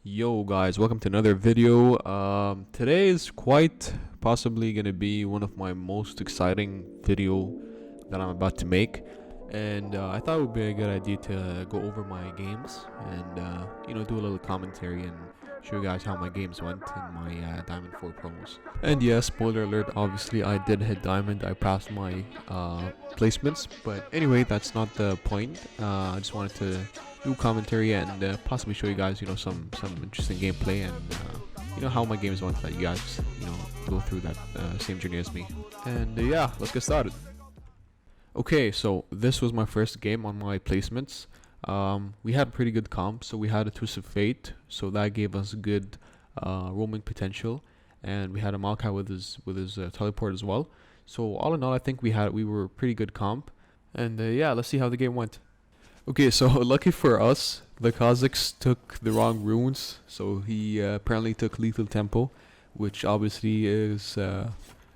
Yo guys, welcome to another video. Today is quite possibly gonna be one of my most exciting video that I'm about to make, and I thought it would be a good idea to go over my games and do a little commentary and show you guys how my games went in my Diamond 4 promos. And yeah, spoiler alert, obviously I did hit Diamond. I passed my placements, but anyway, that's not the point. I just wanted to do commentary and possibly show you guys some interesting gameplay and how my games went, that you guys go through that same journey as me. And yeah, let's get started. Okay, so this was my first game on my placements. We had pretty good comp, so we had a Twisted Fate, so that gave us good roaming potential, and we had a Maokai with his teleport as well. So all in all, I think we were pretty good comp, and yeah, let's see how the game went. Okay, so lucky for us, the Kazakhs took the wrong runes, so he apparently took Lethal Tempo, which obviously is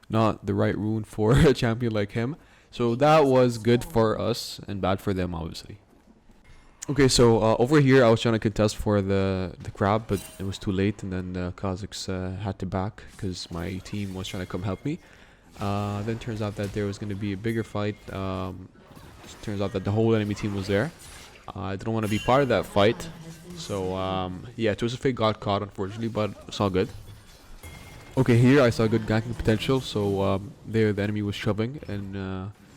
not the right rune for a champion like him. So that was good for us and bad for them, obviously. Okay, so over here I was trying to contest for the crab, but it was too late, and then the Kazakhs had to back because my team was trying to come help me. Then turns out that there was going to be a bigger fight. Turns out that the whole enemy team was there. I didn't want to be part of that fight, so yeah, Twisted Fate got caught unfortunately, but it's all good. Okay, here I saw good ganking potential, so there the enemy was shoving, and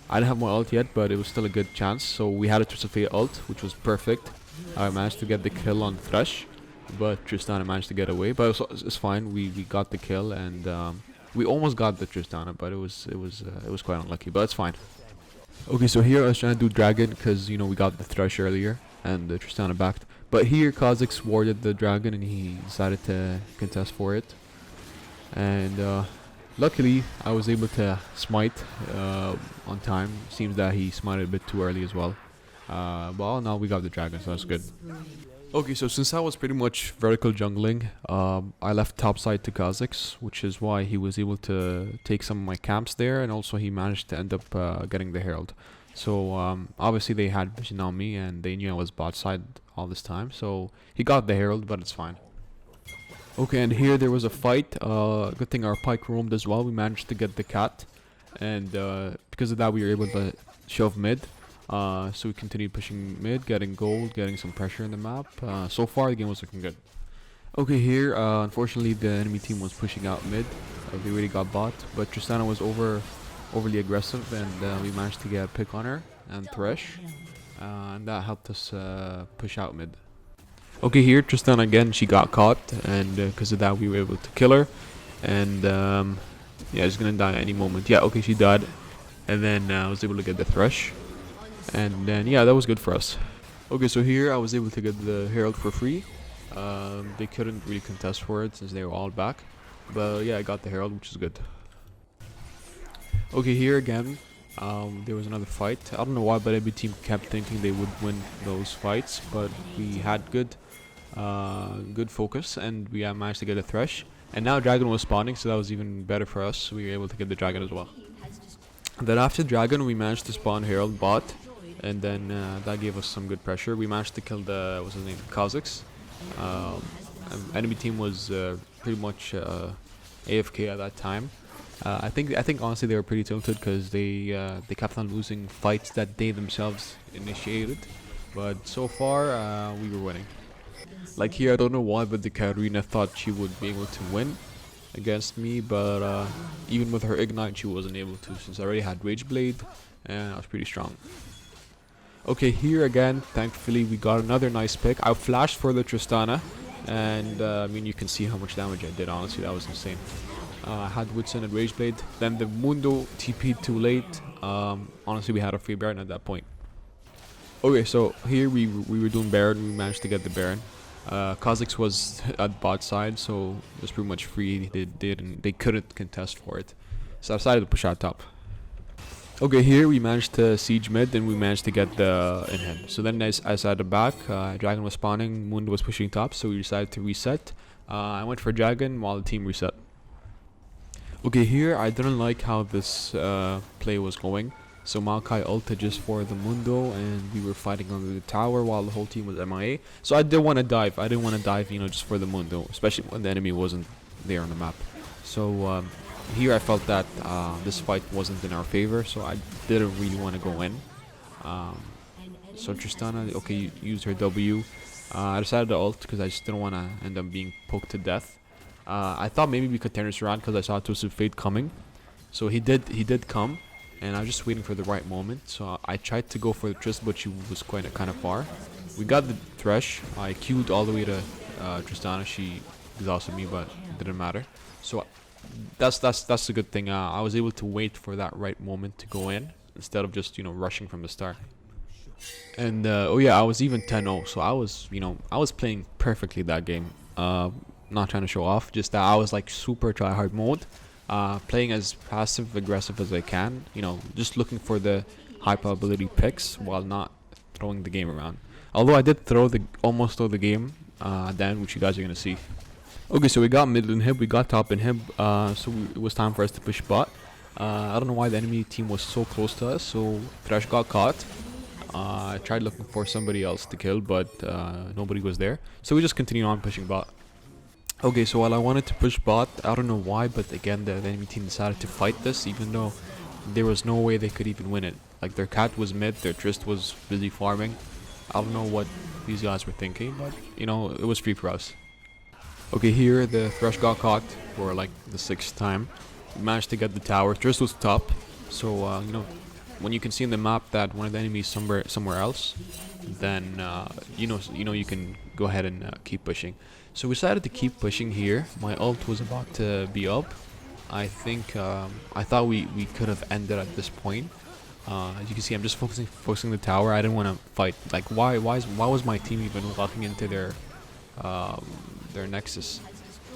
I didn't have my ult yet, but it was still a good chance. So we had a Twisted Fate ult, which was perfect. I managed to get the kill on Thresh, but Tristana managed to get away. But it's fine. We got the kill, and we almost got the Tristana, but it was quite unlucky. But it's fine. Okay, so here I was trying to do dragon because we got the Thresh earlier and the Tristana backed. But here Kazakhs warded the dragon and he decided to contest for it. And luckily I was able to smite on time. Seems that he smited a bit too early as well. Well, now we got the dragon, so that's good. Okay, so since I was pretty much vertical jungling, I left top side to Kazakhs, which is why he was able to take some of my camps there, and also he managed to end up getting the Herald. So obviously they had vision on me, and they knew I was bot side all this time, so he got the Herald, but it's fine. Okay, and here there was a fight. Good thing our Pyke roamed as well. We managed to get the cat, and because of that we were able to shove mid. So we continued pushing mid, getting gold, getting some pressure in the map. So far the game was looking good. Okay, here unfortunately the enemy team was pushing out mid. They really got bot, but Tristana was overly aggressive, and we managed to get a pick on her and Thresh, and that helped us push out mid. Okay, here Tristana again, she got caught, and because of that we were able to kill her, and yeah, she's gonna die at any moment. Yeah, okay, she died, and then I was able to get the Thresh. And then yeah, that was good for us. Okay, so here I was able to get the Herald for free. They couldn't really contest for it since they were all back, but yeah, I got the Herald, which is good. Okay, here again there was another fight. I don't know why, but every team kept thinking they would win those fights, but we had good focus, and we managed to get a Thresh. And now Dragon was spawning, so that was even better for us. We were able to get the Dragon as well. Then after Dragon we managed to spawn Herald bot, and then that gave us some good pressure. We managed to kill the, what's his name, Kazakhs. Enemy team was pretty much AFK at that time. I think honestly they were pretty tilted because they kept on losing fights that they themselves initiated. But so far we were winning. Like here, I don't know why, but the Katarina thought she would be able to win against me, but even with her ignite she wasn't able to, since I already had Rage Blade and I was pretty strong. Okay, here again thankfully we got another nice pick. I flashed for the Tristana, and I mean, you can see how much damage I did. Honestly, that was insane. I had Woodson and Rage Blade, then the Mundo TP'd too late. Honestly, we had a free Baron at that point. Okay, so here we were doing Baron. We managed to get the Baron. Kazakhs was at bot side, so it was pretty much free. They couldn't contest for it, so I decided to push out top. Okay, here we managed to siege mid, and we managed to get the in-hand. So then as I had the back, Dragon was spawning, Mundo was pushing top, so we decided to reset. I went for Dragon while the team reset. Okay, here I didn't like how this play was going. So Maokai ulted just for the Mundo, and we were fighting under the tower while the whole team was MIA. So I did want to dive. I didn't want to dive, just for the Mundo, especially when the enemy wasn't there on the map. So here I felt that this fight wasn't in our favor, so I didn't really want to go in. So Tristana, okay, used her W. I decided to ult because I just didn't want to end up being poked to death. I thought maybe we could turn this around because I saw Twisted Fate coming. So he did come, and I was just waiting for the right moment. So I tried to go for the Trist, but she was kind of far. We got the Thresh. I queued all the way to Tristana. She exhausted me, but it didn't matter. So that's the good thing. I was able to wait for that right moment to go in instead of just rushing from the start. And oh yeah, I was even 10-0, so I was playing perfectly that game. Not trying to show off, just that I was like super try hard mode, playing as passive aggressive as I can. Just looking for the high probability picks while not throwing the game around. Although I did almost throw the game then, which you guys are gonna see. Okay, so we got mid inhib, we got top inhib, so it was time for us to push bot. I don't know why the enemy team was so close to us, so Thresh got caught. I tried looking for somebody else to kill, but nobody was there. So we just continued on pushing bot. Okay, so while I wanted to push bot, I don't know why, but again, the enemy team decided to fight this, even though there was no way they could even win it. Like, their cat was mid, their Trist was busy farming. I don't know what these guys were thinking, but, it was free for us. Okay, here the Thresh got caught for like the 6th time. We managed to get the tower. Trist was top, so, when you can see in the map that one of the enemies somewhere else, then you can go ahead and keep pushing. So we decided to keep pushing here. My ult was about to be up. I think I thought we could have ended at this point. As you can see, I'm just focusing the tower. I didn't want to fight. Like, why was my team even walking into their nexus?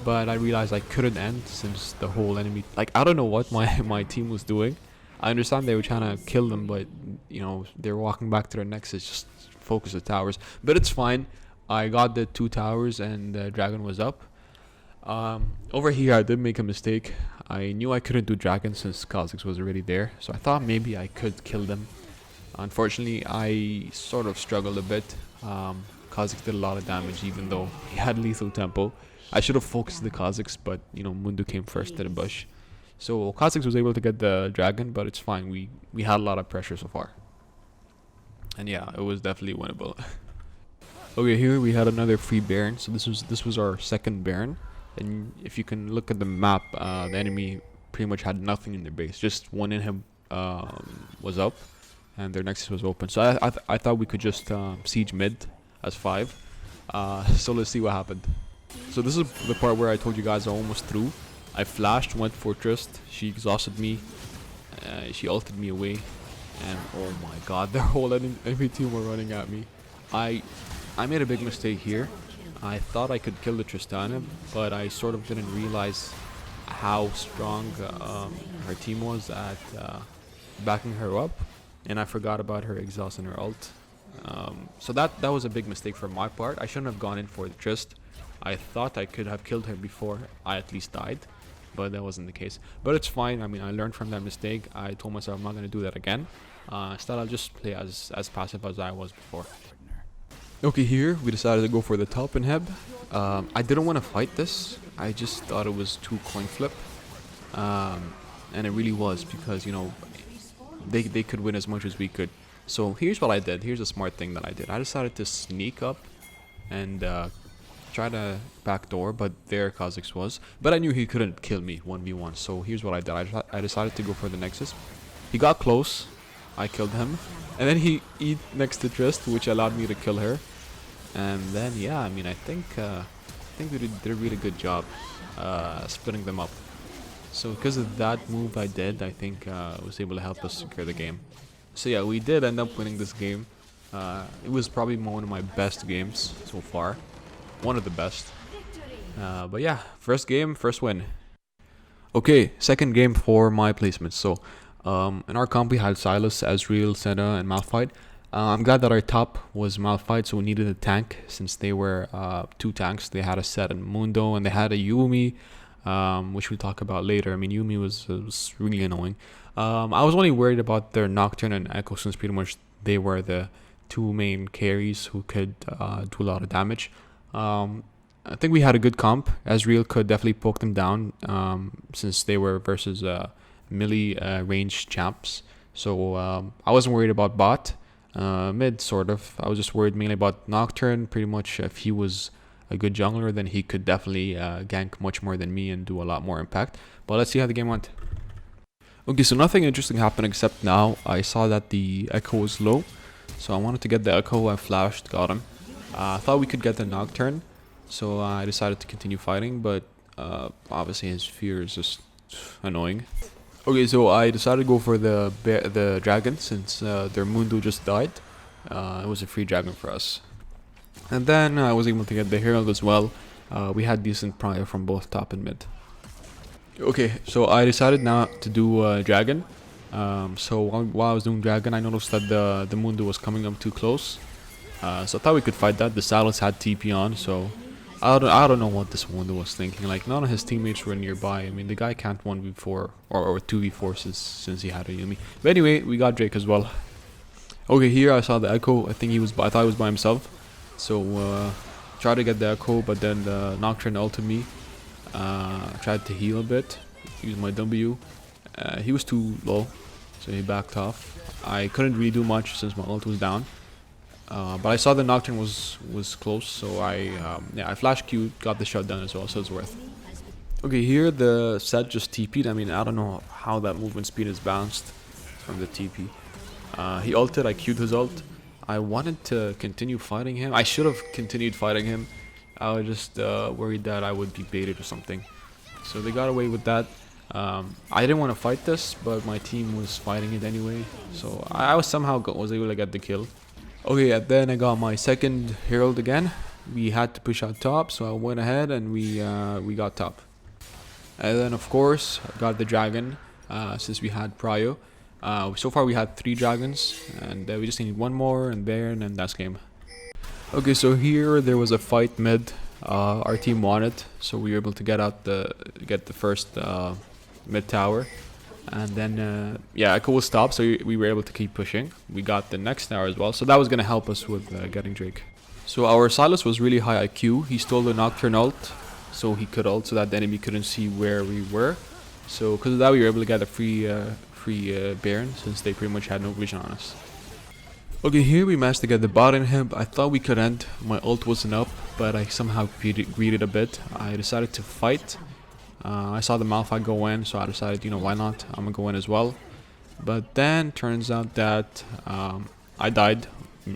But I realized I couldn't end since the whole enemy. Like, I don't know what my team was doing. I understand they were trying to kill them, but they're walking back to their nexus, just focus the towers. But it's fine. I got the 2 towers and the dragon was up. Over here I did make a mistake. I knew I couldn't do dragon since Kha'Zix was already there, so I thought maybe I could kill them. Unfortunately, I sort of struggled a bit. Kha'Zix did a lot of damage even though he had lethal tempo. I should have focused the Kha'Zix, but Mundo came first to the bush. So Kha'Zix was able to get the dragon, but it's fine. We had a lot of pressure so far. And yeah, it was definitely winnable. Okay, here we had another free Baron. So this was our 2nd Baron. And if you can look at the map, the enemy pretty much had nothing in their base. Just one inhib was up, and their nexus was open. So I thought we could just siege mid as 5. So let's see what happened. So this is the part where I told you guys I almost threw. I flashed, went for Trist. She exhausted me. She ulted me away, and oh my god, their whole enemy team were running at me. I made a big mistake here. I thought I could kill the Tristana, but I sort of didn't realize how strong her team was at backing her up, and I forgot about her exhaust and her ult. So that was a big mistake from my part. I shouldn't have gone in for the Trist. I thought I could have killed her before I at least died, but that wasn't the case. But it's fine. I mean, I learned from that mistake. I told myself I'm not going to do that again. Instead, I'll just play as passive as I was before. Okay, here we decided to go for the top inhib. I didn't want to fight this. I just thought it was too coin flip, and it really was, because they could win as much as we could. So here's what I did. Here's a smart thing that I did. I decided to sneak up and try to backdoor, but there Kha'Zix was. But I knew he couldn't kill me 1v1. So here's what I did. I decided to go for the nexus. He got close. I killed him, and then he eat next to Trist, which allowed me to kill her. And then yeah, I mean, I think we did a really good job splitting them up. So because of that move I did, I think it was able to help us secure the game. So yeah, we did end up winning this game. It was probably one of my best games so far, one of the best. But yeah, first game, first win. Okay, second game for my placements. So in our comp we had Sylas, Ezreal, Senna, and Malphite. I'm glad that our top was Malphite, so we needed a tank since they were 2 tanks. They had a Set and Mundo, and they had a Yuumi, which we'll talk about later. I mean, Yumi was really annoying. I was only worried about their Nocturne and Echo, since pretty much they were the two main carries who could do a lot of damage. I think we had a good comp. Ezreal could definitely poke them down, since they were versus melee range champs. So I wasn't worried about bot. Mid, sort of. I was just worried mainly about Nocturne. Pretty much, if he was a good jungler, then he could definitely gank much more than me and do a lot more impact. But let's see how the game went. Okay, so nothing interesting happened except now I saw that the Echo was low. So I wanted to get the Echo. I flashed, got him. I thought we could get the Nocturne. So I decided to continue fighting, but obviously his fear is just annoying. Okay, so I decided to go for the dragon, since their Mundo just died. It was a free dragon for us. And then I was able to get the Herald as well. We had decent prio from both top and mid. Okay, so I decided now to do dragon. So while I was doing dragon, I noticed that the Mundo was coming up too close. So I thought we could fight that. The Sylas had TP on, so I don't know what this Mundo was thinking. Like, none of his teammates were nearby. I mean, the guy can't 1v4 or 2v4 since he had a Yumi. But anyway, we got Drake as well. Okay, here I saw the Echo. I thought he was by himself. So tried to get the Echo, but then the Nocturne ulted me. Tried to heal a bit, use my W. He was too low, so he backed off. I couldn't really do much since my ult was down. But I saw the Nocturne was close, so I flash Q, got the shutdown as well, so it's worth. Okay, here the set just TP'd. I mean, I don't know how that movement speed is bounced from the TP. He ulted, I Q'd his ult. I wanted to continue fighting him. I should have continued fighting him. I was just worried that I would be baited or something. So they got away with that. I didn't want to fight this, but my team was fighting it anyway. So I was able to get the kill. Okay, and then I got my second Herald again. We had to push out top, so I went ahead and we got top. And then of course I got the dragon, since we had prio. So far we had 3 dragons, and we just need one more and Baron, and that's game. Okay, so here there was a fight mid. Our team won it, so we were able to get the first mid tower. And then, yeah, Echo was stopped, so we were able to keep pushing. We got the next tower as well, so that was going to help us with getting Drake. So our Sylas was really high IQ. He stole the Nocturne ult, so he could ult, so that the enemy couldn't see where we were. So because of that, we were able to get a free Baron, since they pretty much had no vision on us. Okay, here we managed to get the bot inhib. I thought we could end. My ult wasn't up, but I somehow greeded a bit. I decided to fight. I saw the Malphite go in, so I decided, why not? I'm gonna go in as well. But then turns out that I died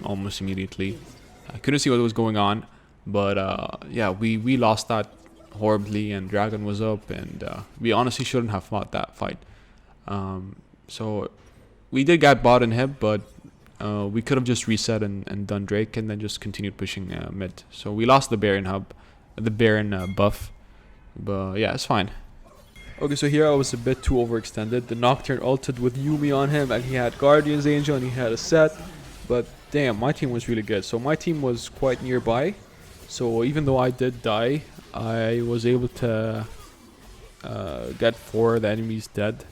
almost immediately. I couldn't see what was going on, but yeah, we lost that horribly, and Dragon was up, and we honestly shouldn't have fought that fight. So we did get bot inhib, but we could have just reset and done Drake, and then just continued pushing mid. So we lost the Baron buff. But yeah, it's fine. Okay, so here I was a bit too overextended. The Nocturne ulted with Yumi on him, and he had Guardian's Angel, and he had a set. But damn, my team was really good. So my team was quite nearby. So even though I did die, I was able to get 4 of the enemies dead.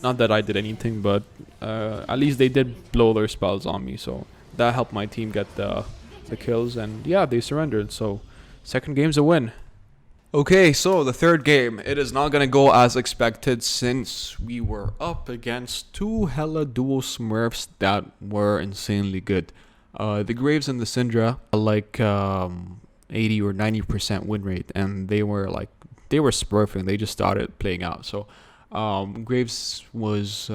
Not that I did anything, but at least they did blow their spells on me. So that helped my team get the kills, and yeah, they surrendered. So second game's a win. Okay, so the third game, it is not gonna go as expected, since we were up against 2 hella duo Smurfs that were insanely good. The Graves and the Syndra, like 80 or 90% win rate, and they were smurfing. They just started playing out. So Graves was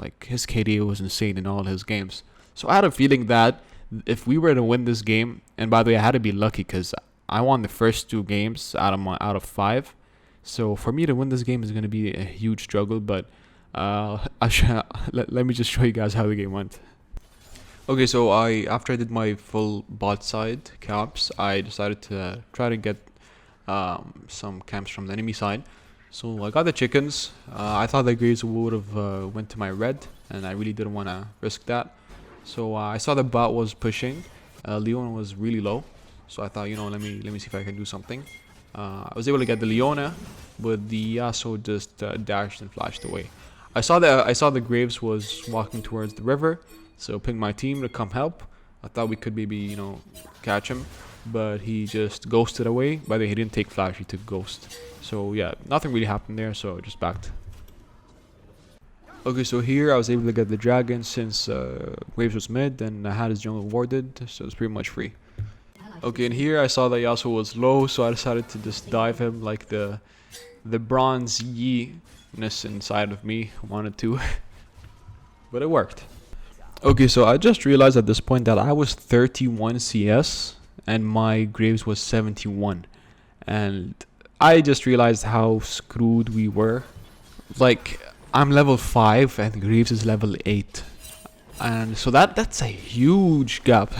like, his KD was insane in all his games. So I had a feeling that if we were to win this game, and by the way, I had to be lucky because I won the first 2 games out of 5. So for me to win this game is going to be a huge struggle, but let me just show you guys how the game went. Okay, so after I did my full bot side camps, I decided to try to get some camps from the enemy side. So I got the chickens. I thought the Graves would have went to my red, and I really didn't want to risk that. So I saw the bot was pushing. Leon was really low. So I thought, let me see if I can do something. I was able to get the Leona, but the Yasuo just dashed and flashed away. I saw the Graves was walking towards the river, so pinged my team to come help. I thought we could maybe, catch him, but he just ghosted away. By the way, he didn't take flash, he took ghost. So yeah, nothing really happened there, so just backed. Okay, so here I was able to get the dragon since Graves was mid and I had his jungle warded, so it's pretty much free. Okay, and here I saw that Yasuo was low, so I decided to just dive him like the bronze Yi-ness inside of me wanted to. But it worked. Okay, so I just realized at this point that I was 31 CS and my Graves was 71. And I just realized how screwed we were. Like, I'm level 5 and Graves is level 8. And so that's a huge gap.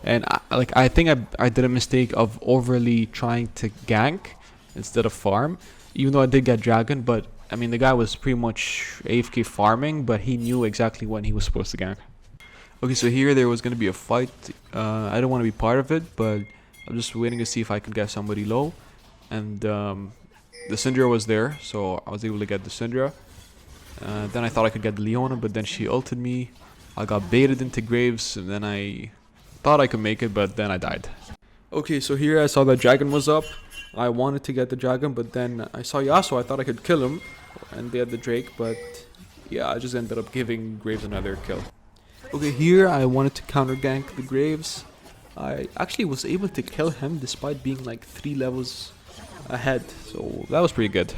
And I think I did a mistake of overly trying to gank instead of farm. Even though I did get dragon, but I mean the guy was pretty much AFK farming, but he knew exactly when he was supposed to gank. Okay, so here there was going to be a fight. I didn't want to be part of it, but I'm just waiting to see if I could get somebody low. And the Syndra was there, so I was able to get the Syndra. Then I thought I could get the Leona, but then she ulted me. I got baited into Graves, and then I thought I could make it, but then I died. Okay, so here I saw that dragon was up. I wanted to get the dragon, but then I saw Yasuo. I thought I could kill him, and they had the Drake, but yeah, I just ended up giving Graves another kill. Okay, here I wanted to counter gank the Graves. I actually was able to kill him despite being like 3 levels ahead, so that was pretty good.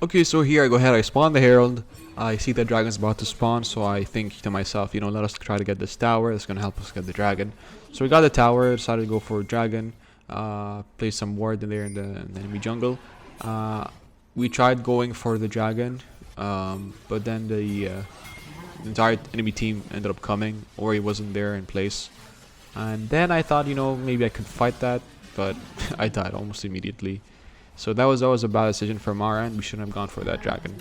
Okay, so here I go ahead, I spawn the Herald. I see the dragon's about to spawn, so I think to myself, let us try to get this tower. That's gonna help us get the dragon. So we got the tower, decided to go for a dragon. Place some ward in there in the enemy jungle. We tried going for the dragon, but then the entire enemy team ended up coming, or he wasn't there in place. And then I thought, maybe I could fight that, but I died almost immediately. So that was a bad decision from our end. We shouldn't have gone for that dragon.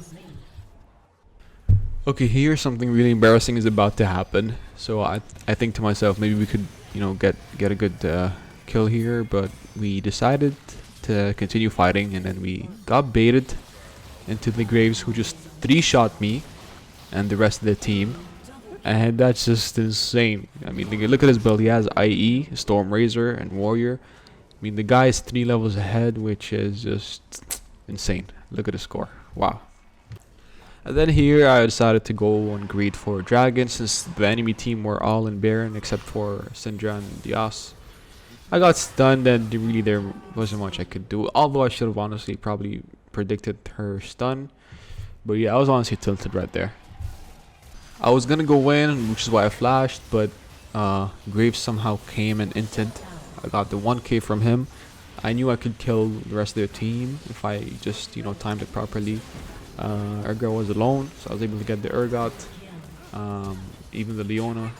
Okay, here something really embarrassing is about to happen. So I think to myself, maybe we could, get a good kill here, but we decided to continue fighting, and then we got baited into the Graves, who just 3-shot me and the rest of the team, and that's just insane. I mean, look at his build. He has IE, Storm Razor, and Warrior. I mean, the guy is 3 levels ahead, which is just insane. Look at the score. Wow. And then here I decided to go on greed for Dragon, since the enemy team were all in Baron except for Syndra and Dias. I got stunned and really there wasn't much I could do, although I should have honestly probably predicted her stun. But yeah, I was honestly tilted right there. I was gonna go in, which is why I flashed, but Graves somehow came and inted. I got the 1k from him. I knew I could kill the rest of their team if I just, timed it properly. Urgot was alone, so I was able to get the Urgot, even the Leona.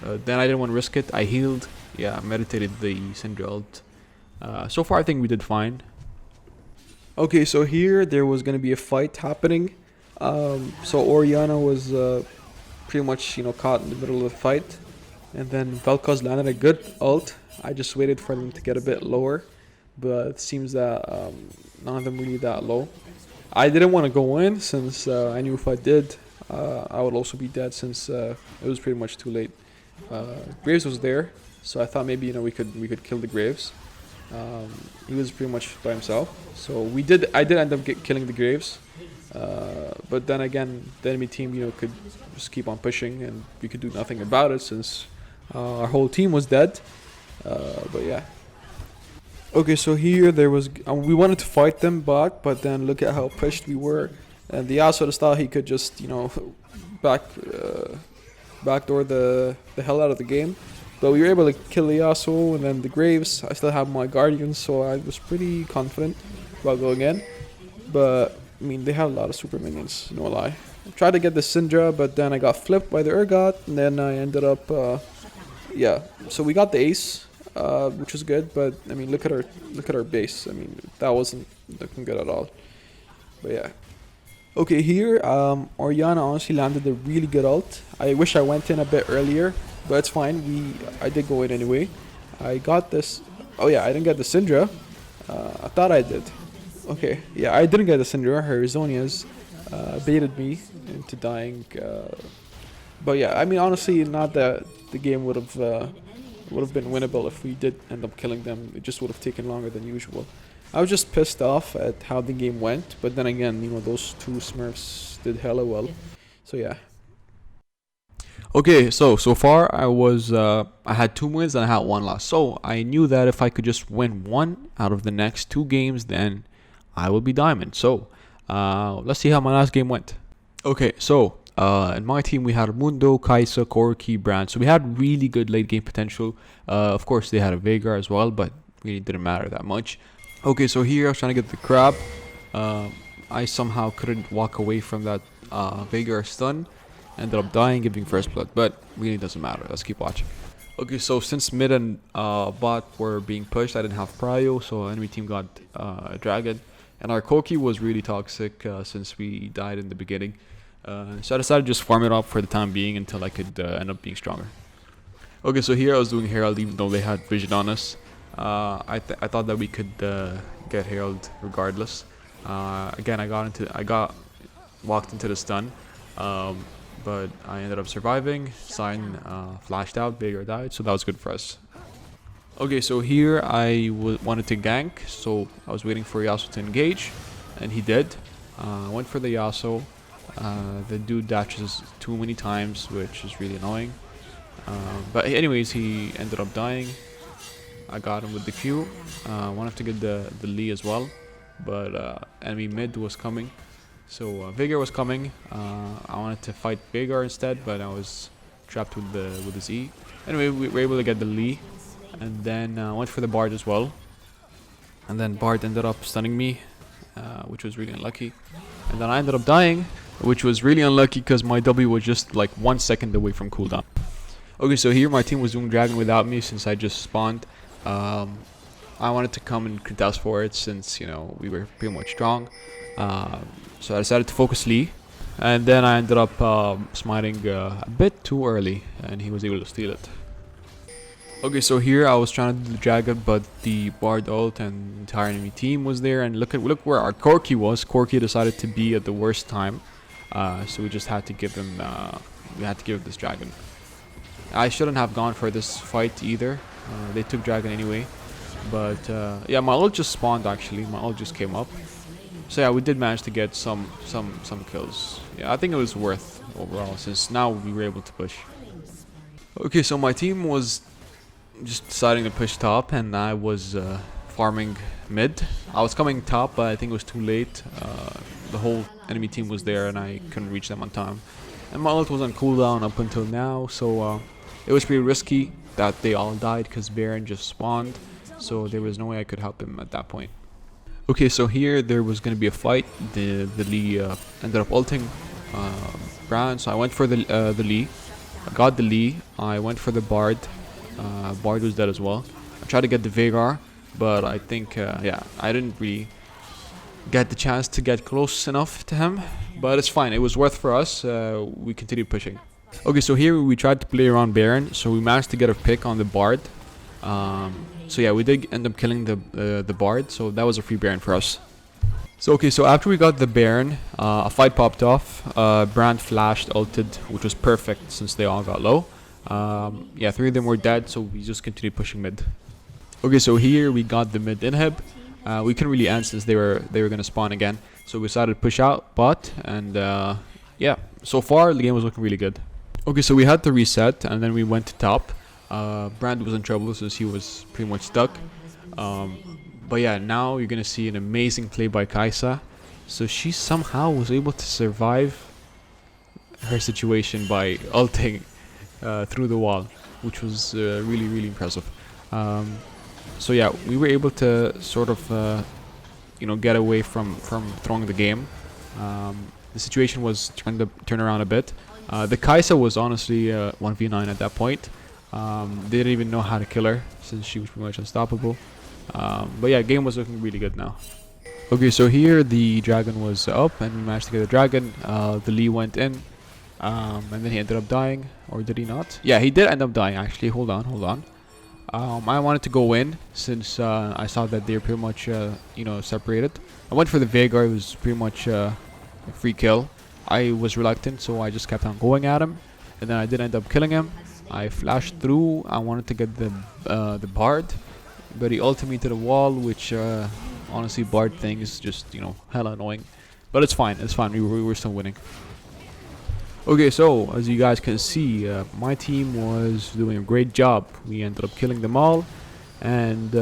Then I didn't want to risk it. I healed. Yeah, meditated the Syndra ult. So far I think we did fine. Okay, so here there was going to be a fight happening. So Orianna was pretty much, caught in the middle of the fight. And then Vel'Koz landed a good ult. I just waited for them to get a bit lower. But it seems that none of them really that low. I didn't want to go in since I knew if I did, I would also be dead, since it was pretty much too late. Graves was there, so I thought maybe we could kill the Graves. He was pretty much by himself, so I did end up killing the Graves. But then again, the enemy team could just keep on pushing, and we could do nothing about it since our whole team was dead. But yeah. Okay, so here there was we wanted to fight them back, but then look at how pushed we were, and the Yasuo style, he could just backdoor the hell out of the game. But we were able to kill the Yasuo, and then the Graves. I still have my Guardians, so I was pretty confident about going in. But I mean, they have a lot of super minions, no lie. I tried to get the Syndra, but then I got flipped by the Urgot, and then I ended up yeah. So we got the ace. Which was good, but I mean, look at our base. I mean, that wasn't looking good at all. But yeah. Okay, here Orianna honestly landed a really good ult. I wish I went in a bit earlier, but it's fine. I did go in anyway. I got this. Oh yeah, I didn't get the Syndra. I thought I did. Okay, yeah, I didn't get a Syndra. Her Zonias baited me into dying. But yeah, I mean, honestly, not that the game would have been winnable if we did end up killing them. It just would have taken longer than usual. I was just pissed off at how the game went, but then again, those two Smurfs did hella well. So yeah. Okay, so far I had 2 wins and I had 1 loss. So I knew that if I could just win one out of the next 2 games, then I will be diamond. So let's see how my last game went. Okay, so in my team we had Mundo, Kaisa, Corki, Brand. So we had really good late game potential. Of course they had a Veigar as well, but really didn't matter that much. Okay, so here I was trying to get the crab. I somehow couldn't walk away from that Veigar stun. Ended up dying, giving first blood, but really doesn't matter. Let's keep watching. Okay, so since mid and bot were being pushed, I didn't have prio, so enemy team got a dragon. And our Koki was really toxic since we died in the beginning. So I decided to just farm it up for the time being until I could end up being stronger. Okay, so here I was doing Herald even though they had vision on us. I thought that we could get Herald regardless. Again, I got walked into the stun. But I ended up surviving. Sign flashed out, Veigar died, so that was good for us. Okay, so here I wanted to gank, so I was waiting for Yasuo to engage, and he did. Went for the Yasuo. The dude dashes too many times, which is really annoying. But anyways, he ended up dying. I got him with the Q. Wanted to get the Lee as well, but enemy mid was coming. So Veigar was coming. I wanted to fight Veigar instead, but I was trapped with his E. Anyway, we were able to get the Lee, and then went for the Bard as well. And then Bard ended up stunning me, which was really unlucky. And then I ended up dying, which was really unlucky because my W was just like 1 second away from cooldown. Okay, so here my team was doing Dragon without me since I just spawned. I wanted to come and contest for it since we were pretty much strong. So I decided to focus Lee, and then I ended up smiting a bit too early, and he was able to steal it. Okay, so here I was trying to do the dragon, but the Bard ult and the entire enemy team was there, and look where our Corki was. Corki decided to be at the worst time, so we just had to give him this dragon. I shouldn't have gone for this fight either. They took dragon anyway, but yeah, my ult just spawned actually. My ult just came up. So yeah, we did manage to get some kills. Yeah, I think it was worth overall since now we were able to push. Okay, so my team was just deciding to push top, and I was farming mid. I was coming top, but I think it was too late. The whole enemy team was there, and I couldn't reach them on time. And my ult was on cooldown up until now, so it was pretty risky that they all died because Baron just spawned. So there was no way I could help him at that point. Okay, so here there was going to be a fight. The Lee ended up ulting Brand, so I went for the Lee. I got the Lee. I went for the Bard. Bard was dead as well. I tried to get the Veigar, but I think, yeah, I didn't really get the chance to get close enough to him. But it's fine. It was worth for us. We continued pushing. Okay, so here we tried to play around Baron, so we managed to get a pick on the Bard. So yeah, we did end up killing the Bard, so that was a free Baron for us. So okay, so after we got the Baron, a fight popped off. Brand flashed, ulted, which was perfect since they all got low. Yeah, 3 of them were dead, so we just continued pushing mid. Okay, so here we got the mid inhib. We couldn't really end since they were gonna spawn again, so we decided to push out bot, and yeah, so far the game was looking really good. Okay, so we had to reset, and then we went to top. Brand was in trouble since he was pretty much stuck. But yeah, now you're gonna see an amazing play by Kaisa. So she somehow was able to survive her situation by ulting through the wall, which was really, really impressive. So yeah, we were able to sort of get away from throwing the game. The situation was turned around a bit. The Kaisa was honestly 1v9 at that point. They didn't even know how to kill her since she was pretty much unstoppable. But yeah, game was looking really good now. Okay, so here the dragon was up, and we managed to get the dragon. The Lee went in, and then he ended up dying, or did he not? Yeah, he did end up dying actually. Hold on. I wanted to go in since I saw that they're pretty much separated. I went for the Veigar. It was pretty much a free kill. I was reluctant, so I just kept on going at him, and then I did end up killing him. I flashed through. I wanted to get the Bard, but he ulted me to the wall, which honestly, Bard thing is just hella annoying. But it's fine. It's fine. We were still winning. Okay, so as you guys can see, my team was doing a great job. We ended up killing them all, and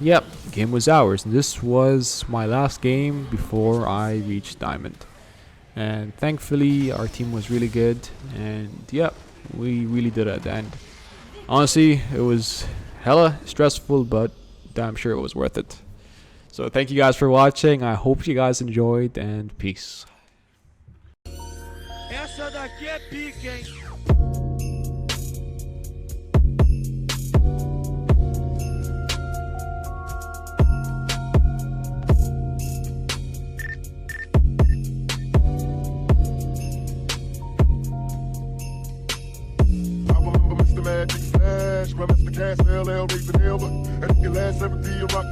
yeah, the game was ours. And this was my last game before I reached Diamond. And thankfully, our team was really good, and yeah, we really did it at the end. Honestly, it was hella stressful, but damn sure it was worth it. So thank you guys for watching. I hope you guys enjoyed, and peace. Essa daqui é pica, hein? Magic Flash, my Mr. Cass, LL, raise the nail, but at your last 70, you rock